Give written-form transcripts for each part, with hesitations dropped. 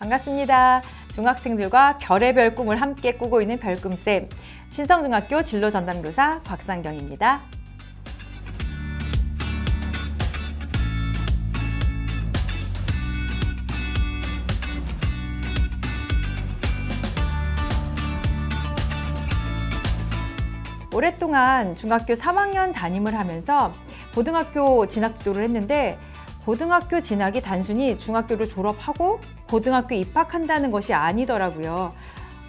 반갑습니다. 중학생들과 별의별 꿈을 함께 꾸고 있는 별꿈쌤, 신성중학교 진로전담교사 곽상경입니다. 오랫동안 중학교 3학년 담임을 하면서 고등학교 진학 지도를 했는데, 고등학교 진학이 단순히 중학교를 졸업하고 고등학교 입학한다는 것이 아니더라고요.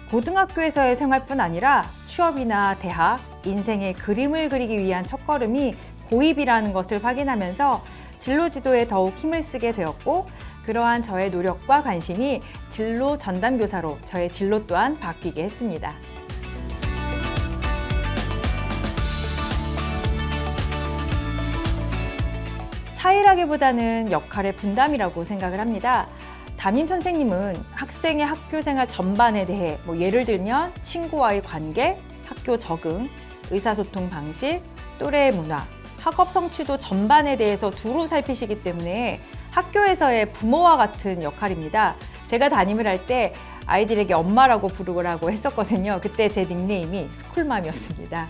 고등학교에서의 생활뿐 아니라 취업이나 대학, 인생의 그림을 그리기 위한 첫걸음이 고입이라는 것을 확인하면서 진로 지도에 더욱 힘을 쓰게 되었고, 그러한 저의 노력과 관심이 진로 전담교사로 저의 진로 또한 바뀌게 했습니다. 차이라기보다는 역할의 분담이라고 생각을 합니다. 담임 선생님은 학생의 학교 생활 전반에 대해 예를 들면 친구와의 관계, 학교 적응, 의사소통 방식, 또래의 문화, 학업 성취도 전반에 대해서 두루 살피시기 때문에 학교에서의 부모와 같은 역할입니다. 제가 담임을 할 때 아이들에게 엄마라고 부르라고 했었거든요. 그때 제 닉네임이 스쿨맘이었습니다.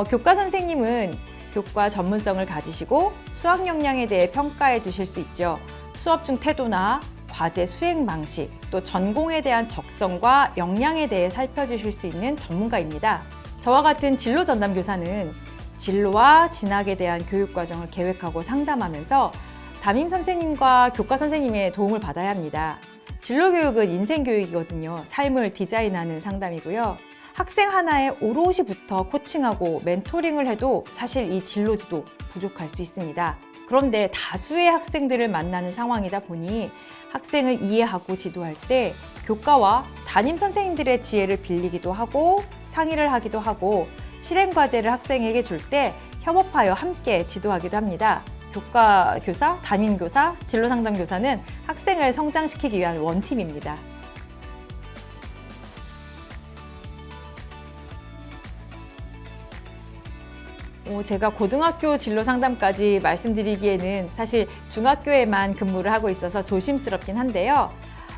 교과 선생님은 교과 전문성을 가지시고 수학 역량에 대해 평가해 주실 수 있죠. 수업 중 태도나 과제 수행 방식, 또 전공에 대한 적성과 역량에 대해 살펴주실 수 있는 전문가입니다. 저와 같은 진로 전담 교사는 진로와 진학에 대한 교육 과정을 계획하고 상담하면서 담임 선생님과 교과 선생님의 도움을 받아야 합니다. 진로 교육은 인생 교육이거든요. 삶을 디자인하는 상담이고요. 학생 하나에 오롯이 붙어 코칭하고 멘토링을 해도 사실 이 진로 지도 부족할 수 있습니다. 그런데 다수의 학생들을 만나는 상황이다 보니 학생을 이해하고 지도할 때 교과와 담임 선생님들의 지혜를 빌리기도 하고 상의를 하기도 하고 실행 과제를 학생에게 줄 때 협업하여 함께 지도하기도 합니다. 교과 교사, 담임 교사, 진로 상담 교사는 학생을 성장시키기 위한 원팀입니다. 제가 고등학교 진로 상담까지 말씀드리기에는 사실 중학교에만 근무를 하고 있어서 조심스럽긴 한데요.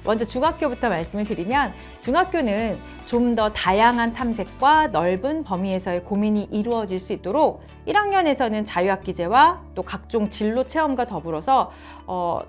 먼저 중학교부터 말씀을 드리면, 중학교는 좀 더 다양한 탐색과 넓은 범위에서의 고민이 이루어질 수 있도록 1학년에서는 자유학기제와 또 각종 진로 체험과 더불어서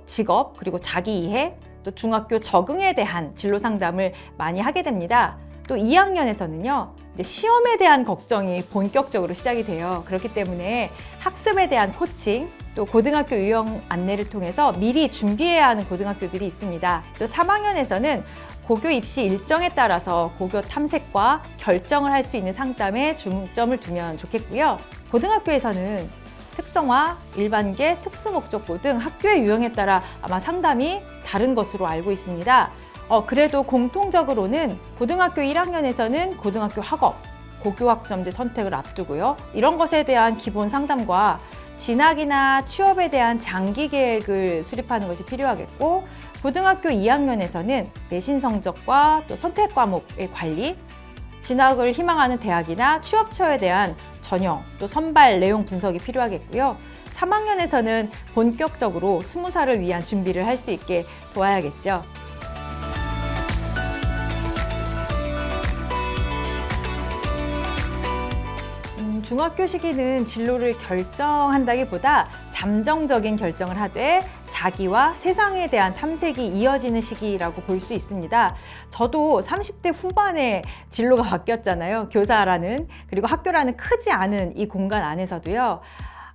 직업 그리고 자기 이해, 또 중학교 적응에 대한 진로 상담을 많이 하게 됩니다. 또 2학년에서는요. 시험에 대한 걱정이 본격적으로 시작이 돼요. 그렇기 때문에 학습에 대한 코칭, 또 고등학교 유형 안내를 통해서 미리 준비해야 하는 고등학교들이 있습니다. 또 3학년에서는 고교 입시 일정에 따라서 고교 탐색과 결정을 할 수 있는 상담에 중점을 두면 좋겠고요. 고등학교에서는 특성화, 일반계, 특수목적고 등 학교의 유형에 따라 아마 상담이 다른 것으로 알고 있습니다. 그래도 공통적으로는 고등학교 1학년에서는 고등학교 학업, 고교학점제 선택을 앞두고요. 이런 것에 대한 기본 상담과 진학이나 취업에 대한 장기 계획을 수립하는 것이 필요하겠고, 고등학교 2학년에서는 내신 성적과 또 선택 과목의 관리, 진학을 희망하는 대학이나 취업처에 대한 전형, 또 선발 내용 분석이 필요하겠고요. 3학년에서는 본격적으로 20살을 위한 준비를 할 수 있게 도와야겠죠. 중학교 시기는 진로를 결정한다기보다 잠정적인 결정을 하되 자기와 세상에 대한 탐색이 이어지는 시기라고 볼 수 있습니다. 저도 30대 후반에 진로가 바뀌었잖아요. 교사라는, 그리고 학교라는 크지 않은 이 공간 안에서도요.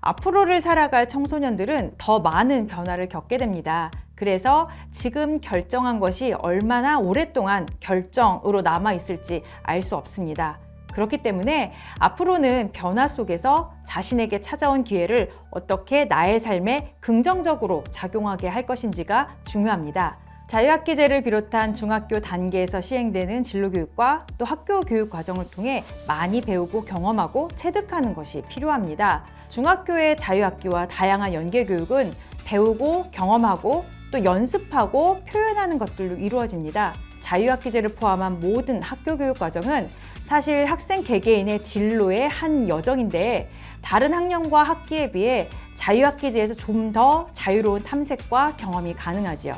앞으로를 살아갈 청소년들은 더 많은 변화를 겪게 됩니다. 그래서 지금 결정한 것이 얼마나 오랫동안 결정으로 남아있을지 알 수 없습니다. 그렇기 때문에 앞으로는 변화 속에서 자신에게 찾아온 기회를 어떻게 나의 삶에 긍정적으로 작용하게 할 것인지가 중요합니다. 자유학기제를 비롯한 중학교 단계에서 시행되는 진로교육과 또 학교 교육 과정을 통해 많이 배우고 경험하고 체득하는 것이 필요합니다. 중학교의 자유학기와 다양한 연계교육은 배우고 경험하고 또 연습하고 표현하는 것들로 이루어집니다. 자유학기제를 포함한 모든 학교 교육 과정은 사실 학생 개개인의 진로의 한 여정인데, 다른 학년과 학기에 비해 자유학기제에서 좀 더 자유로운 탐색과 경험이 가능하지요.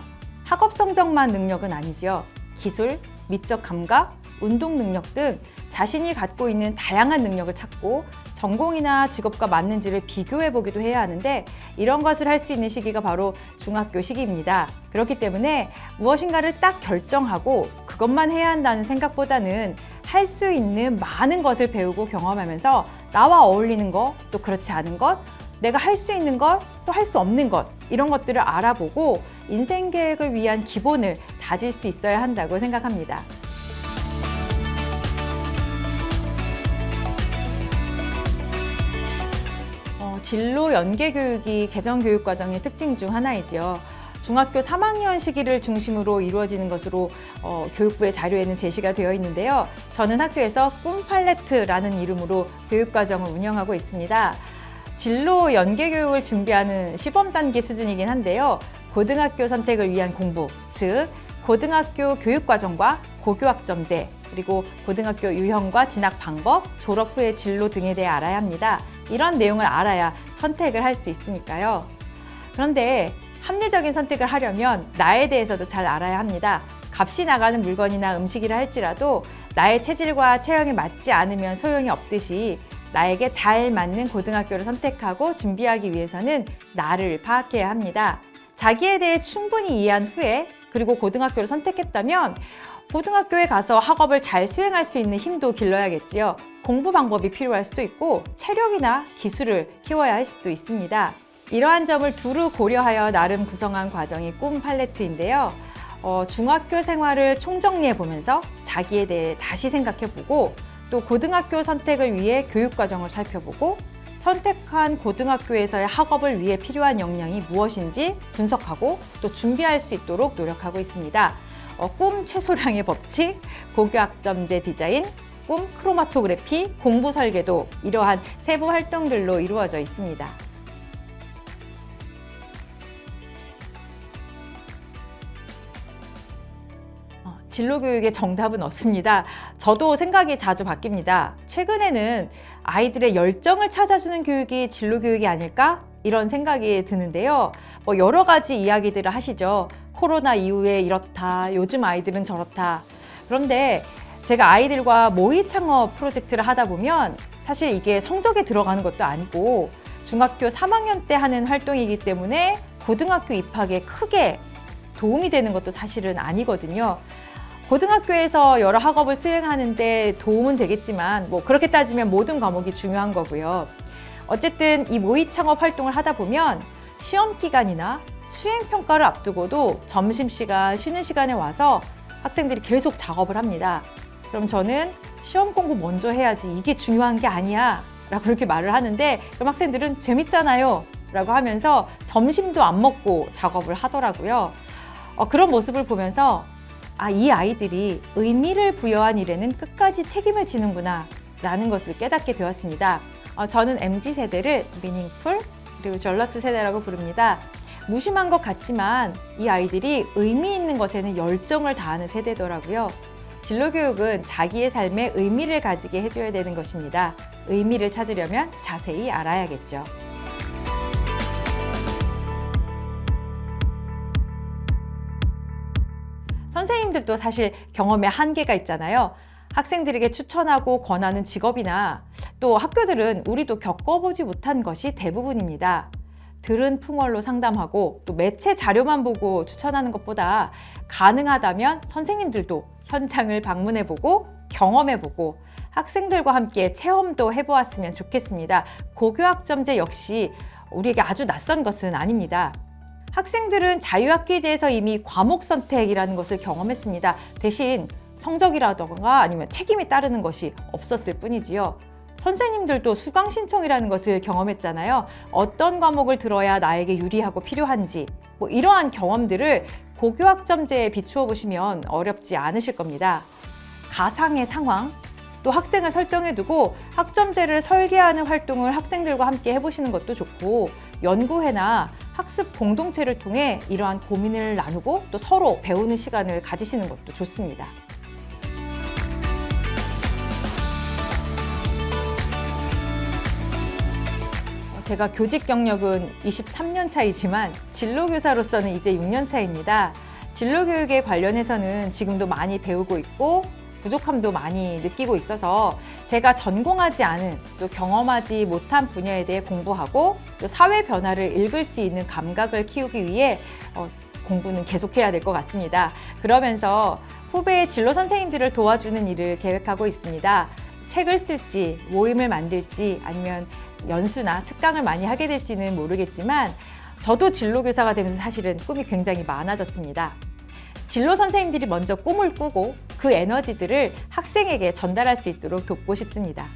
학업 성적만 능력은 아니지요. 기술, 미적 감각, 운동 능력 등 자신이 갖고 있는 다양한 능력을 찾고 전공이나 직업과 맞는지를 비교해 보기도 해야 하는데, 이런 것을 할 수 있는 시기가 바로 중학교 시기입니다. 그렇기 때문에 무엇인가를 딱 결정하고 그것만 해야 한다는 생각보다는 할 수 있는 많은 것을 배우고 경험하면서 나와 어울리는 것, 또 그렇지 않은 것, 내가 할 수 있는 것, 또 할 수 없는 것, 이런 것들을 알아보고 인생 계획을 위한 기본을 다질 수 있어야 한다고 생각합니다. 진로 연계 교육이 개정 교육 과정의 특징 중 하나이지요. 중학교 3학년 시기를 중심으로 이루어지는 것으로 교육부의 자료에는 제시가 되어 있는데요. 저는 학교에서 꿈 팔레트라는 이름으로 교육 과정을 운영하고 있습니다. 진로 연계 교육을 준비하는 시범 단계 수준이긴 한데요. 고등학교 선택을 위한 공부, 즉 고등학교 교육 과정과 고교학점제, 그리고 고등학교 유형과 진학 방법, 졸업 후의 진로 등에 대해 알아야 합니다. 이런 내용을 알아야 선택을 할 수 있으니까요. 그런데 합리적인 선택을 하려면 나에 대해서도 잘 알아야 합니다. 값이 나가는 물건이나 음식이라 할지라도 나의 체질과 체형에 맞지 않으면 소용이 없듯이, 나에게 잘 맞는 고등학교를 선택하고 준비하기 위해서는 나를 파악해야 합니다. 자기에 대해 충분히 이해한 후에, 그리고 고등학교를 선택했다면 고등학교에 가서 학업을 잘 수행할 수 있는 힘도 길러야겠지요. 공부 방법이 필요할 수도 있고 체력이나 기술을 키워야 할 수도 있습니다. 이러한 점을 두루 고려하여 나름 구성한 과정이 꿈 팔레트인데요. 중학교 생활을 총정리해 보면서 자기에 대해 다시 생각해보고, 또 고등학교 선택을 위해 교육 과정을 살펴보고, 선택한 고등학교에서의 학업을 위해 필요한 역량이 무엇인지 분석하고 또 준비할 수 있도록 노력하고 있습니다. 꿈 최소량의 법칙, 고교학점제 디자인, 꿈 크로마토그래피, 공부 설계도, 이러한 세부 활동들로 이루어져 있습니다. 진로교육의 정답은 없습니다. 저도 생각이 자주 바뀝니다. 최근에는 아이들의 열정을 찾아주는 교육이 진로교육이 아닐까? 이런 생각이 드는데요. 여러 가지 이야기들을 하시죠. 코로나 이후에 이렇다, 요즘 아이들은 저렇다. 그런데 제가 아이들과 모의 창업 프로젝트를 하다 보면 사실 이게 성적에 들어가는 것도 아니고 중학교 3학년 때 하는 활동이기 때문에 고등학교 입학에 크게 도움이 되는 것도 사실은 아니거든요. 고등학교에서 여러 학업을 수행하는데 도움은 되겠지만 그렇게 따지면 모든 과목이 중요한 거고요. 어쨌든 이 모의 창업 활동을 하다 보면 시험 기간이나 수행평가를 앞두고도 점심시간, 쉬는 시간에 와서 학생들이 계속 작업을 합니다. 그럼 저는 시험 공부 먼저 해야지, 이게 중요한 게 아니야 라고 그렇게 말을 하는데, 그럼 학생들은 재밌잖아요 라고 하면서 점심도 안 먹고 작업을 하더라고요. 그런 모습을 보면서 이 아이들이 의미를 부여한 일에는 끝까지 책임을 지는구나 라는 것을 깨닫게 되었습니다. 저는 MZ세대를 미닝풀 그리고 절러스 세대라고 부릅니다. 무심한 것 같지만 이 아이들이 의미 있는 것에는 열정을 다하는 세대더라고요. 진로교육은 자기의 삶에 의미를 가지게 해줘야 되는 것입니다. 의미를 찾으려면 자세히 알아야겠죠. 선생님들도 사실 경험에 한계가 있잖아요. 학생들에게 추천하고 권하는 직업이나 또 학교들은 우리도 겪어보지 못한 것이 대부분입니다. 들은 풍월로 상담하고 또 매체 자료만 보고 추천하는 것보다 가능하다면 선생님들도 현장을 방문해보고 경험해보고 학생들과 함께 체험도 해보았으면 좋겠습니다. 고교학점제 역시 우리에게 아주 낯선 것은 아닙니다. 학생들은 자유학기제에서 이미 과목 선택이라는 것을 경험했습니다. 대신 성적이라던가 아니면 책임이 따르는 것이 없었을 뿐이지요. 선생님들도 수강 신청이라는 것을 경험했잖아요. 어떤 과목을 들어야 나에게 유리하고 필요한지, 이러한 경험들을 고교학점제에 비추어 보시면 어렵지 않으실 겁니다. 가상의 상황, 또 학생을 설정해두고 학점제를 설계하는 활동을 학생들과 함께 해보시는 것도 좋고, 연구회나 학습 공동체를 통해 이러한 고민을 나누고 또 서로 배우는 시간을 가지시는 것도 좋습니다. 제가 교직 경력은 23년 차이지만 진로교사로서는 이제 6년 차입니다. 진로교육에 관련해서는 지금도 많이 배우고 있고 부족함도 많이 느끼고 있어서 제가 전공하지 않은 또 경험하지 못한 분야에 대해 공부하고 또 사회 변화를 읽을 수 있는 감각을 키우기 위해 공부는 계속해야 될 것 같습니다. 그러면서 후배 진로 선생님들을 도와주는 일을 계획하고 있습니다. 책을 쓸지, 모임을 만들지, 아니면 연수나 특강을 많이 하게 될지는 모르겠지만 저도 진로교사가 되면서 사실은 꿈이 굉장히 많아졌습니다. 진로 선생님들이 먼저 꿈을 꾸고 그 에너지들을 학생에게 전달할 수 있도록 돕고 싶습니다.